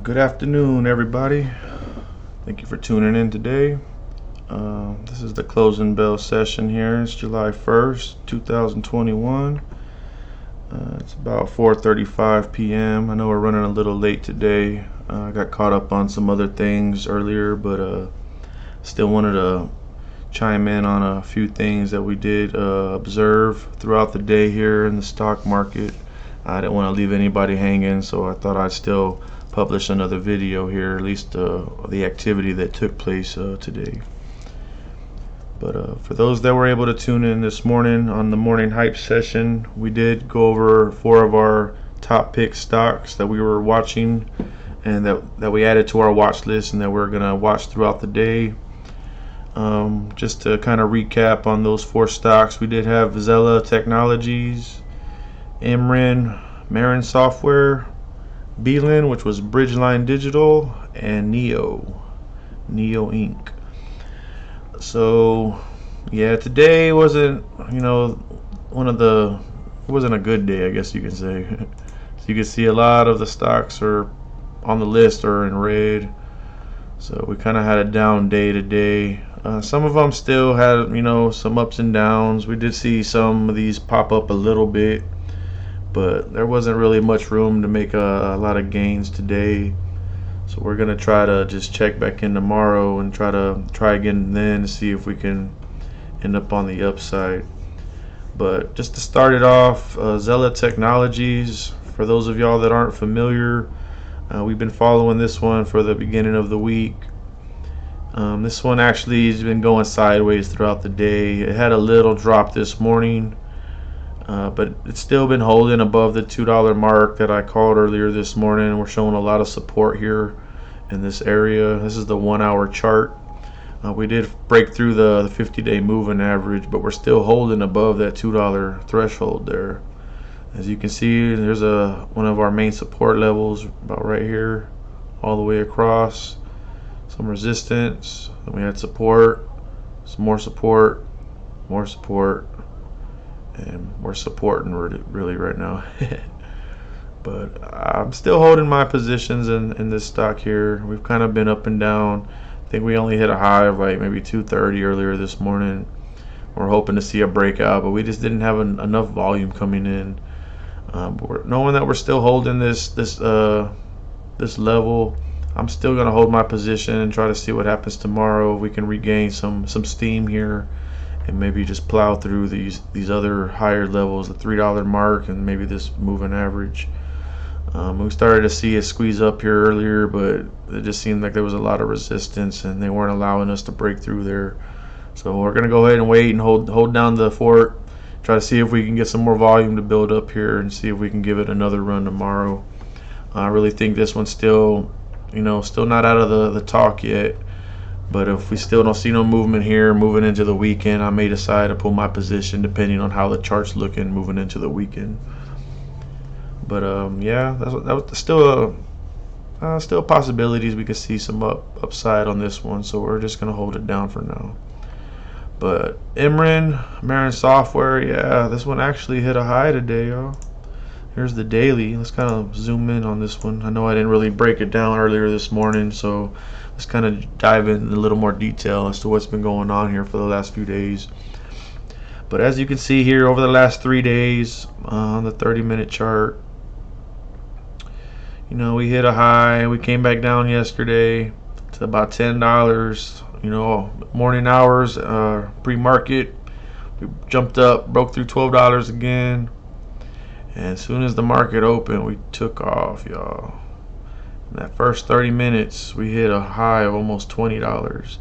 Good afternoon, everybody. Thank you for tuning in today. This is the closing bell session here. It's July 1st, 2021. It's about 4:35 p.m. I know we're running a little late today. I got caught up on some other things earlier, but still wanted to chime in on a few things that we did observe throughout the day here in the stock market. I didn't want to leave anybody hanging, so I thought I'd still publish another video here, at least the activity that took place today. But for those that were able to tune in this morning on the morning hype session, we did go over 4 of our top pick stocks that we were watching and that we added to our watch list and that we're gonna watch throughout the day. Just to kind of recap on those 4 stocks, we did have Xela Technologies, MRIN, Marin Software, BLIN, which was Bridgeline Digital, and NIO Inc. So yeah, today wasn't, it wasn't a good day, I guess you can say. So you can see a lot of the stocks are on the list are in red. So we kind of had a down day today. Some of them still had, some ups and downs. We did see some of these pop up a little bit, but there wasn't really much room to make a lot of gains today. So we're gonna try to just check back in tomorrow and try again then to see if we can end up on the upside. But just to start it off, Xela Technologies, for those of y'all that aren't familiar, we've been following this one for the beginning of the week. This one actually has been going sideways throughout the day. It had a little drop this morning, but it's still been holding above the $2 mark that I called earlier this morning. We're showing a lot of support here in this area. This is the 1-hour chart. We did break through the 50-day moving average, but we're still holding above that $2 threshold there. As you can see, there's one of our main support levels about right here, all the way across. Some resistance, then we had support, some more support, more support, and we're supporting really right now. But I'm still holding my positions in this stock here. We've kind of been up and down. I think we only hit a high of like maybe 230 earlier this morning. We're hoping to see a breakout, but we just didn't have enough volume coming in. Knowing that we're still holding this level, I'm still gonna hold my position and try to see what happens tomorrow. If we can regain some steam here and maybe just plow through these other higher levels, the $3 mark and maybe this moving average. We started to see a squeeze up here earlier, but it just seemed like there was a lot of resistance and they weren't allowing us to break through there. So we're gonna go ahead and wait and hold down the fort, try to see if we can get some more volume to build up here and see if we can give it another run tomorrow. I really think this one's still not out of the talk yet, but if we still don't see no movement here moving into the weekend, I may decide to pull my position depending on how the chart's looking moving into the weekend. But yeah, that was still possibilities we could see some upside on this one, so we're just gonna hold it down for now. But MRIN, Marin Software, yeah, this one actually hit a high today, y'all. Here's the daily. Let's kind of zoom in on this one. I know I didn't really break it down earlier this morning, so let's kind of dive in a little more detail as to what's been going on here for the last few days. But as you can see here, over the last 3 days on the 30-minute chart, we hit a high. We came back down yesterday to about $10. Morning hours, pre-market, we jumped up, broke through $12 again. And as soon as the market opened, we took off, y'all. In that first 30 minutes, we hit a high of almost $20.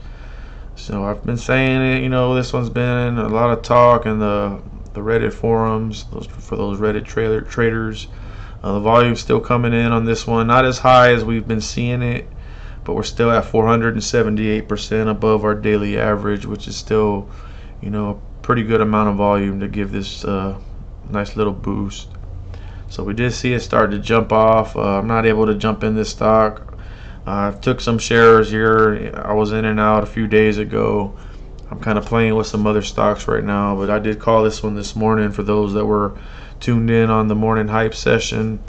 So I've been saying it, this one's been a lot of talk in the Reddit forums, for those Reddit traders. The volume's still coming in on this one. Not as high as we've been seeing it, but we're still at 478% above our daily average, which is still, a pretty good amount of volume to give this nice little boost. So we did see it start to jump off. I'm not able to jump in this stock. I took some shares here. I was in and out a few days ago. I'm kind of playing with some other stocks right now, but I did call this one this morning for those that were tuned in on the morning hype session.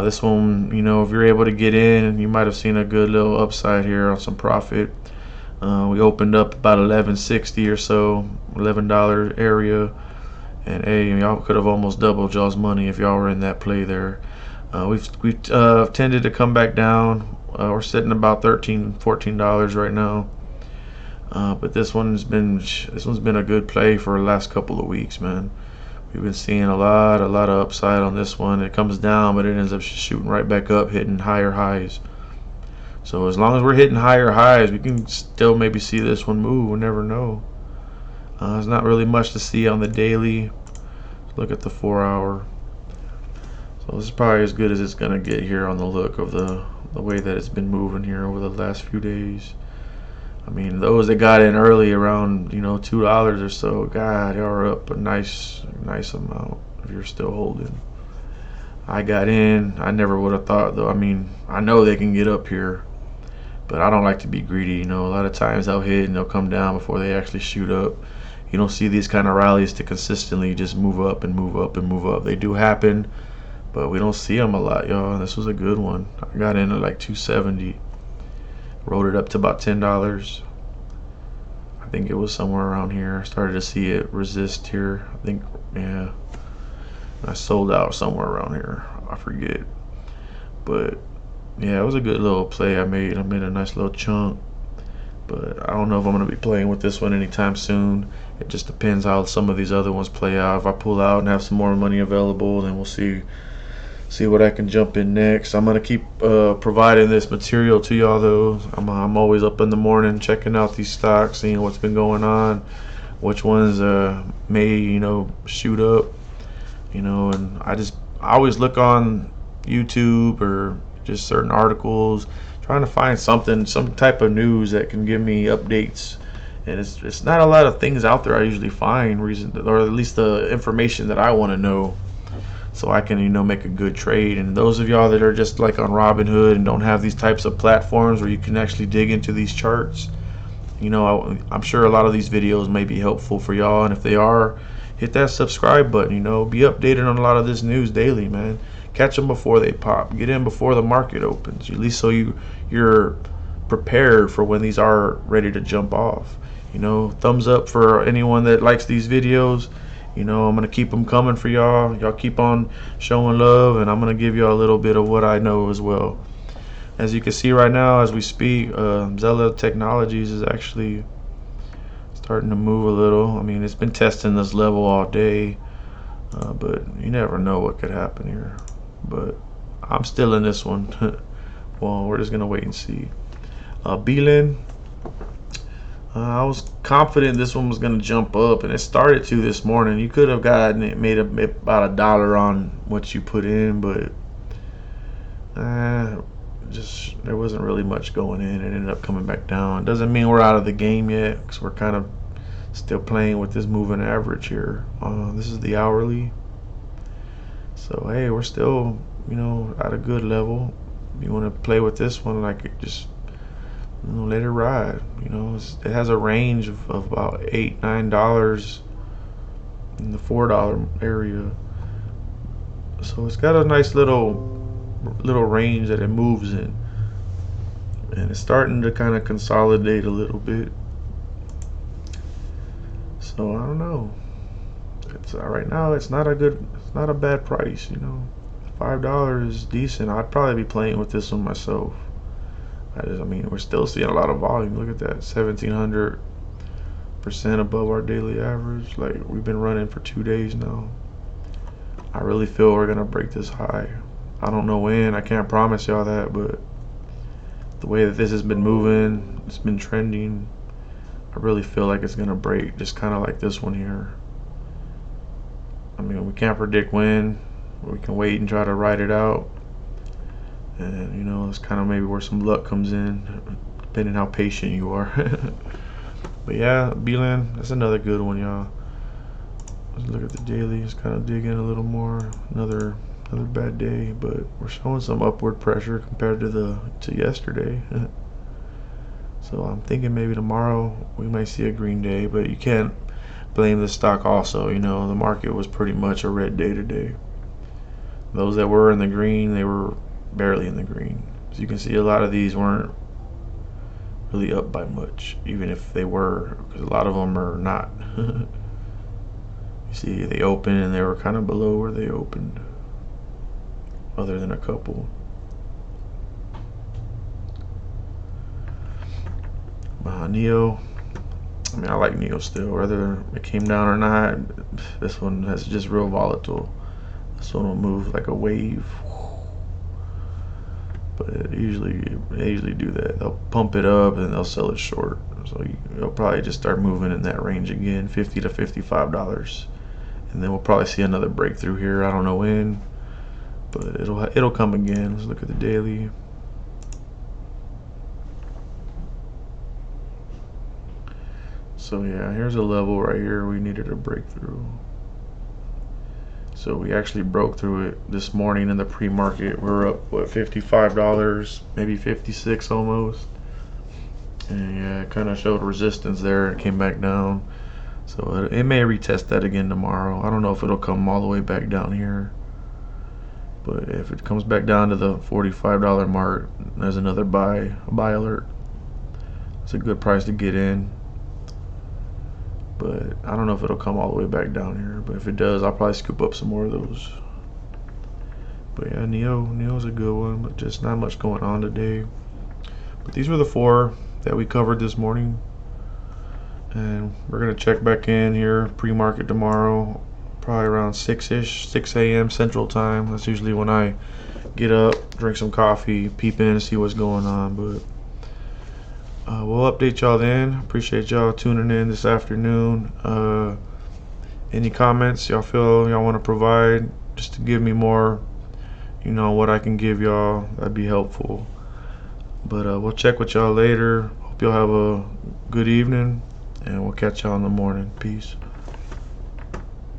This one, you know, if you're able to get in, you might have seen a good little upside here on some profit. We opened up about 11.60 or so, $11 area, and hey, y'all could have almost doubled y'all's money if y'all were in that play there. We've tended to come back down. We're sitting about $13-14 right now. But this one's been a good play for the last couple of weeks, man. We've been seeing a lot of upside on this one. It comes down, but it ends up shooting right back up, hitting higher highs. So as long as we're hitting higher highs, we can still maybe see this one move. We never know. There's not really much to see on the daily. Let's look at the 4-hour. So this is probably as good as it's gonna get here on the look of the way that it's been moving here over the last few days. I mean, those that got in early around, you know, $2 or so, God, you're up a nice amount if you're still holding. I got in. I never would have thought, though. I mean, I know they can get up here, but I don't like to be greedy. You know, a lot of times they'll hit and they'll come down before they actually shoot up. You don't see these kind of rallies to consistently just move up and move up and move up. They do happen, but we don't see them a lot, y'all. This was a good one. I got in at like 270. Rolled it up to about $10. I think it was somewhere around here. I started to see it resist here. I think, yeah. I sold out somewhere around here. I forget. But yeah, it was a good little play I made. I made a nice little chunk. But I don't know if I'm going to be playing with this one anytime soon. It just depends how some of these other ones play out. If I pull out and have some more money available, then we'll see what I can jump in next. I'm gonna keep providing this material to y'all though. I'm always up in the morning checking out these stocks, seeing what's been going on, which ones may, you know, shoot up, you know. And I always look on YouTube or just certain articles, trying to find something, some type of news that can give me updates. And it's not a lot of things out there I usually find or at least the information that I want to know, so I can, you know, make a good trade. And those of y'all that are just like on Robinhood and don't have these types of platforms where you can actually dig into these charts, you know, I'm sure a lot of these videos may be helpful for y'all. And if they are, hit that subscribe button. You know, be updated on a lot of this news daily, man. Catch them before they pop. Get in before the market opens, at least so you're prepared for when these are ready to jump off. You know, thumbs up for anyone that likes these videos. You know, I'm going to keep them coming for y'all. Y'all keep on showing love, and I'm going to give y'all a little bit of what I know as well. As you can see right now as we speak, Xela Technologies is actually starting to move a little. I mean, it's been testing this level all day, but you never know what could happen here. But I'm still in this one. Well, we're just going to wait and see. BLIN. I was confident this one was going to jump up, and it started to this morning. You could have gotten it, made about $1 on what you put in, but just there wasn't really much going in. It ended up coming back down. Doesn't mean we're out of the game yet, because we're kind of still playing with this moving average here. This is the hourly. So hey, we're still, you know, at a good level. You want to play with this one, like, it just, you know, let it ride. You know, it has a range of about $8-9 in the $4 area, so it's got a nice little range that it moves in, and it's starting to kind of consolidate a little bit. So I don't know. It's right now. It's not a bad price. You know, $5 is decent. I'd probably be playing with this one myself. I mean, we're still seeing a lot of volume. Look at that, 1,700% above our daily average. Like, we've been running for 2 days now. I really feel we're gonna break this high. I don't know when. I can't promise y'all that, but the way that this has been moving, it's been trending, I really feel like it's gonna break, just kind of like this one here. I mean, we can't predict when. We can wait and try to ride it out. And, you know, it's kind of maybe where some luck comes in, depending how patient you are. But yeah, BLIN, that's another good one, y'all. Let's look at the daily. Let's kind of dig in a little more. Another bad day, but we're showing some upward pressure compared to yesterday. So I'm thinking maybe tomorrow we might see a green day, but you can't blame the stock also. You know, the market was pretty much a red day today. Those that were in the green, they were barely in the green. So you can see a lot of these weren't really up by much, even if they were, because a lot of them are not. You see, they opened and they were kind of below where they opened, other than a couple. NIO, I mean, I like NIO still, whether it came down or not. This one is just real volatile. This one will move like a wave, but they usually do that. They'll pump it up and they'll sell it short. So you'll probably just start moving in that range again, $50 to $55, and then we'll probably see another breakthrough here. I don't know when, but it'll come again. Let's look at the daily. So yeah, here's a level right here we needed a breakthrough. So we actually broke through it this morning in the pre-market. We're up, what, $55, maybe 56 almost. And yeah, it kind of showed resistance there. It came back down. So it may retest that again tomorrow. I don't know if it'll come all the way back down here. But if it comes back down to the $45 mark, there's another buy alert. It's a good price to get in. But I don't know if it'll come all the way back down here. But if it does, I'll probably scoop up some more of those. But yeah, NIO's a good one, but just not much going on today. But these were the 4 that we covered this morning. And we're going to check back in here pre-market tomorrow, probably around 6-ish, 6 a.m. Central Time. That's usually when I get up, drink some coffee, peep in and see what's going on. But we'll update y'all then. Appreciate y'all tuning in this afternoon. Any comments y'all feel y'all want to provide, just to give me more, what I can give y'all, that'd be helpful. But we'll check with y'all later. Hope y'all have a good evening, and we'll catch y'all in the morning. Peace.